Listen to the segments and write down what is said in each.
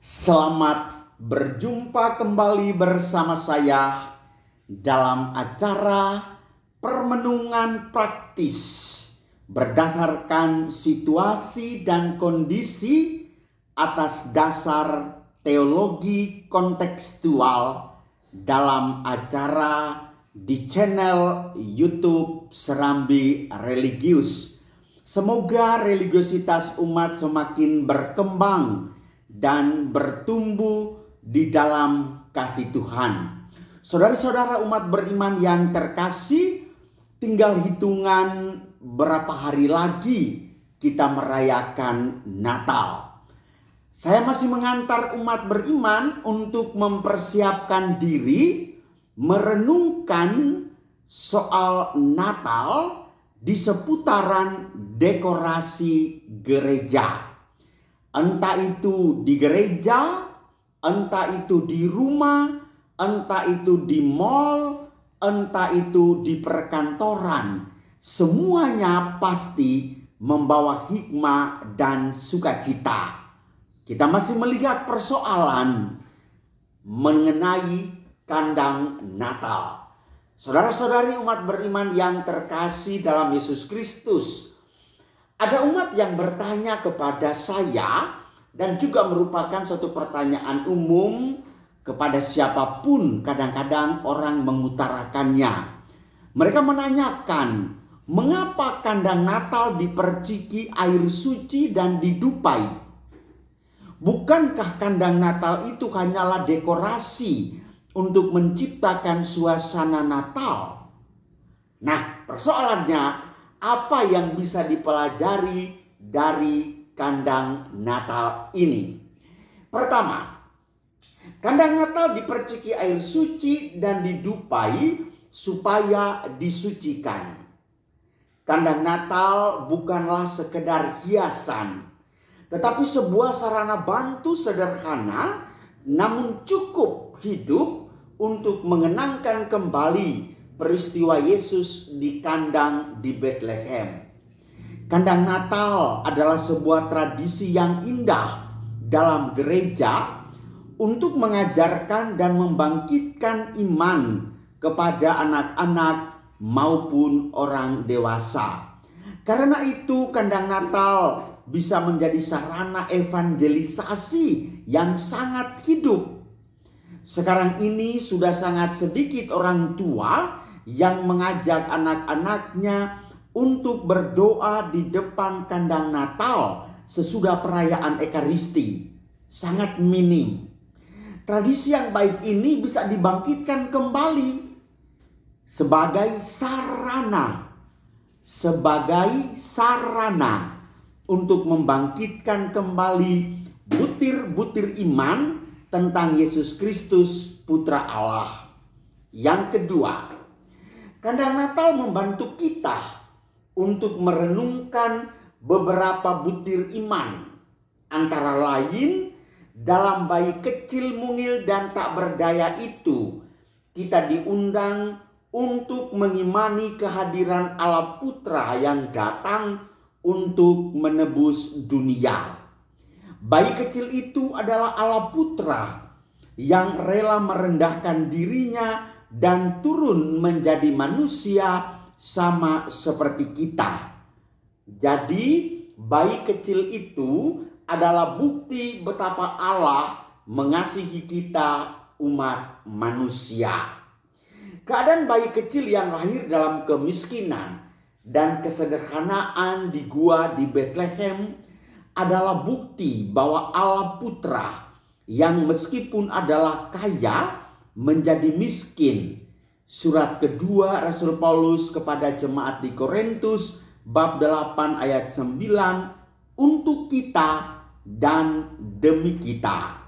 Selamat berjumpa kembali bersama saya dalam acara permenungan praktis berdasarkan situasi dan kondisi atas dasar teologi kontekstual dalam acara di channel YouTube Serambi Religius. Semoga religiositas umat semakin berkembang dan bertumbuh di dalam kasih Tuhan. Saudara-saudara umat beriman yang terkasih, tinggal hitungan berapa hari lagi kita merayakan Natal. Saya masih mengantar umat beriman untuk mempersiapkan diri merenungkan soal Natal di seputaran dekorasi gereja. Entah itu di gereja, entah itu di rumah, entah itu di mall, entah itu di perkantoran. Semuanya pasti membawa hikmah dan sukacita. Kita masih melihat persoalan mengenai kandang Natal. Saudara-saudari umat beriman yang terkasih dalam Yesus Kristus, ada umat yang bertanya kepada saya dan juga merupakan suatu pertanyaan umum kepada siapapun. Kadang-kadang orang mengutarakannya. Mereka menanyakan, mengapa kandang Natal diperciki air suci dan didupai? Bukankah kandang Natal itu hanyalah dekorasi untuk menciptakan suasana Natal? Nah, persoalannya, apa yang bisa dipelajari dari kandang Natal ini? Pertama, kandang Natal diperciki air suci dan didupai supaya disucikan. Kandang Natal bukanlah sekedar hiasan, tetapi sebuah sarana bantu sederhana namun cukup hidup untuk mengenangkan kembali peristiwa Yesus di kandang di Bethlehem. Kandang Natal adalah sebuah tradisi yang indah dalam gereja untuk mengajarkan dan membangkitkan iman kepada anak-anak maupun orang dewasa. Karena itu kandang Natal bisa menjadi sarana evangelisasi yang sangat hidup. Sekarang ini sudah sangat sedikit orang tua yang mengajak anak-anaknya untuk berdoa di depan kandang Natal sesudah perayaan Ekaristi. Sangat minim. Tradisi yang baik ini bisa dibangkitkan kembali sebagai sarana untuk membangkitkan kembali butir-butir iman tentang Yesus Kristus Putra Allah. Yang kedua, kandang Natal membantu kita untuk merenungkan beberapa butir iman. Antara lain, dalam bayi kecil mungil dan tak berdaya itu, kita diundang untuk mengimani kehadiran Allah Putra yang datang untuk menebus dunia. Bayi kecil itu adalah Allah Putra yang rela merendahkan dirinya dan turun menjadi manusia sama seperti kita. Jadi bayi kecil itu adalah bukti betapa Allah mengasihi kita umat manusia. Keadaan bayi kecil yang lahir dalam kemiskinan dan kesederhanaan di gua di Bethlehem adalah bukti bahwa Allah Putra yang meskipun adalah kaya menjadi miskin. Surat kedua Rasul Paulus kepada jemaat di Korintus bab 8 ayat 9, untuk kita dan demi kita.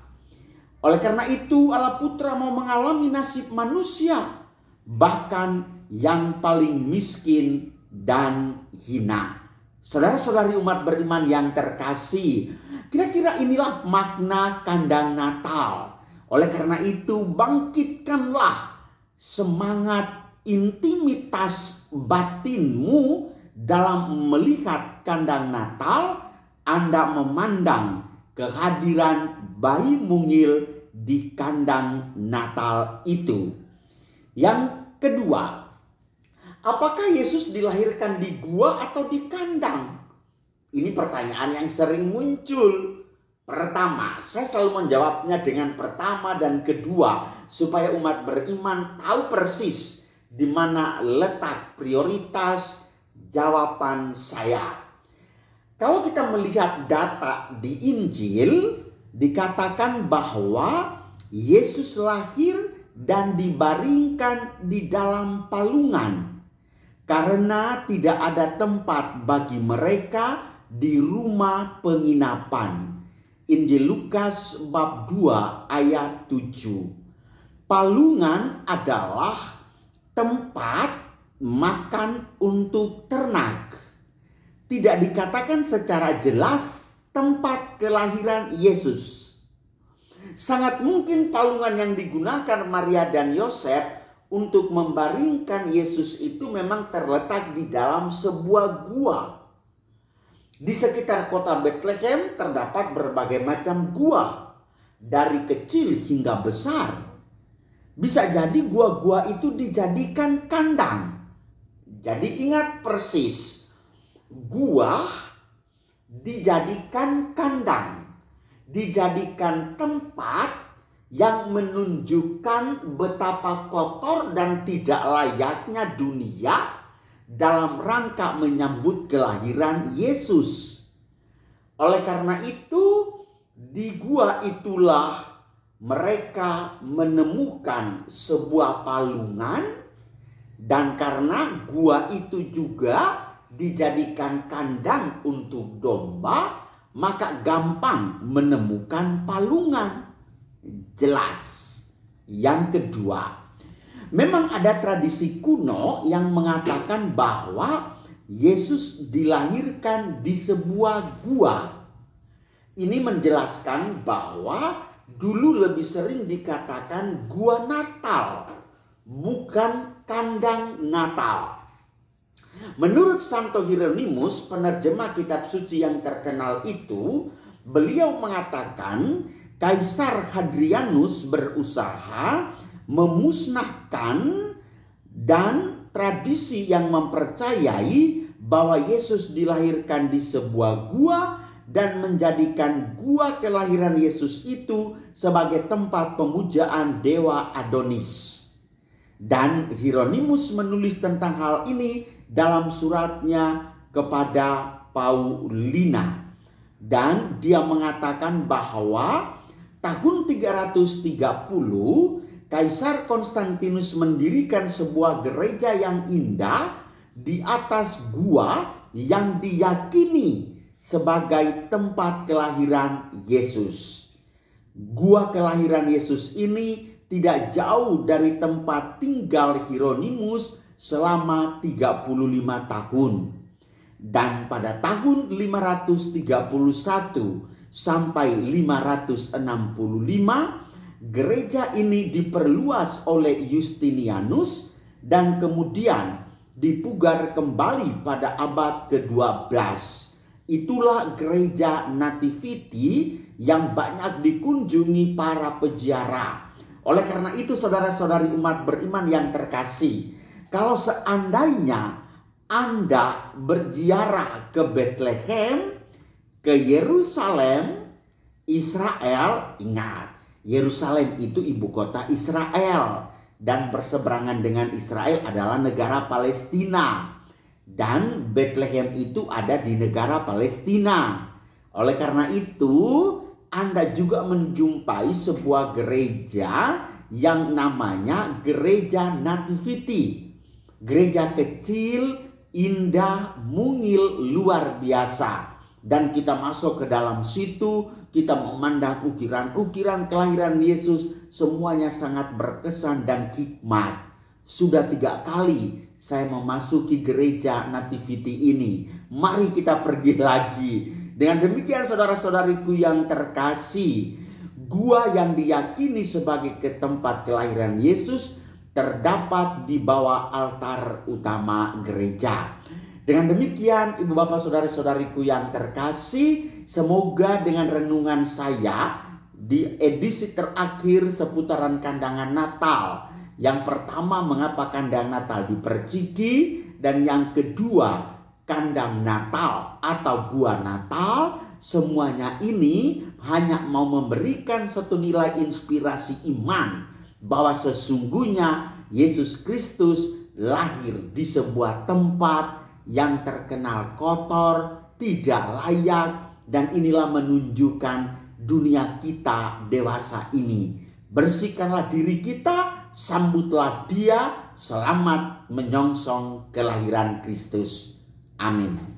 Oleh karena itu Allah Putra mau mengalami nasib manusia, bahkan yang paling miskin dan hina. Saudara-saudari umat beriman yang terkasih, kira-kira inilah makna kandang Natal. Oleh karena itu, bangkitkanlah semangat intimitas batinmu dalam melihat kandang Natal. Anda memandang kehadiran bayi mungil di kandang Natal itu. Yang kedua, apakah Yesus dilahirkan di gua atau di kandang? Ini pertanyaan yang sering muncul. Pertama, saya selalu menjawabnya dengan pertama dan kedua supaya umat beriman tahu persis di mana letak prioritas jawaban saya. Kalau kita melihat data di Injil, dikatakan bahwa Yesus lahir dan dibaringkan di dalam palungan karena tidak ada tempat bagi mereka di rumah penginapan. Injil Lukas bab 2 ayat 7. Palungan adalah tempat makan untuk ternak. Tidak dikatakan secara jelas tempat kelahiran Yesus. Sangat mungkin palungan yang digunakan Maria dan Yosef untuk membaringkan Yesus itu memang terletak di dalam sebuah gua. Di sekitar kota Bethlehem terdapat berbagai macam gua, dari kecil hingga besar. Bisa jadi gua-gua itu dijadikan kandang. Jadi ingat persis, gua dijadikan kandang, dijadikan tempat yang menunjukkan betapa kotor dan tidak layaknya dunia dalam rangka menyambut kelahiran Yesus. Oleh karena itu, di gua itulah mereka menemukan sebuah palungan, dan karena gua itu juga dijadikan kandang untuk domba, maka gampang menemukan palungan. Jelas. Yang kedua, memang ada tradisi kuno yang mengatakan bahwa Yesus dilahirkan di sebuah gua. Ini menjelaskan bahwa dulu lebih sering dikatakan gua Natal, bukan kandang Natal. Menurut Santo Hieronymus, penerjemah kitab suci yang terkenal itu, beliau mengatakan Kaisar Hadrianus berusaha memusnahkan dan tradisi yang mempercayai bahwa Yesus dilahirkan di sebuah gua dan menjadikan gua kelahiran Yesus itu sebagai tempat pemujaan dewa Adonis. Dan Hieronymus menulis tentang hal ini dalam suratnya kepada Paulina. Dan dia mengatakan bahwa tahun 330 Kaisar Konstantinus mendirikan sebuah gereja yang indah di atas gua yang diyakini sebagai tempat kelahiran Yesus. Gua kelahiran Yesus ini tidak jauh dari tempat tinggal Hieronymus selama 35 tahun. Dan pada tahun 531 sampai 565, gereja ini diperluas oleh Justinianus dan kemudian dipugar kembali pada abad ke-12. Itulah gereja Nativity yang banyak dikunjungi para peziarah. Oleh karena itu, saudara-saudari umat beriman yang terkasih, kalau seandainya Anda berziarah ke Bethlehem, ke Yerusalem, Israel, ingat, Yerusalem itu ibu kota Israel dan berseberangan dengan Israel adalah negara Palestina, dan Bethlehem itu ada di negara Palestina. Oleh karena itu, Anda juga menjumpai sebuah gereja yang namanya Gereja Nativity. Gereja kecil, indah, mungil, luar biasa. Dan kita masuk ke dalam situ, kita memandang ukiran-ukiran kelahiran Yesus, semuanya sangat berkesan dan hikmat. Sudah 3 kali saya memasuki gereja Nativity ini. Mari kita pergi lagi. Dengan demikian, saudara-saudariku yang terkasih, gua yang diyakini sebagai tempat kelahiran Yesus terdapat di bawah altar utama gereja. Dengan demikian, ibu bapak saudara-saudariku yang terkasih, semoga dengan renungan saya di edisi terakhir seputaran kandangan Natal. Yang pertama, mengapa kandang Natal diperciki, dan yang kedua, kandang Natal atau gua Natal. Semuanya ini hanya mau memberikan satu nilai inspirasi iman bahwa sesungguhnya Yesus Kristus lahir di sebuah tempat yang terkenal kotor, tidak layak, dan inilah menunjukkan dunia kita dewasa ini. Bersihkanlah diri kita, sambutlah Dia, selamat menyongsong kelahiran Kristus. Amin.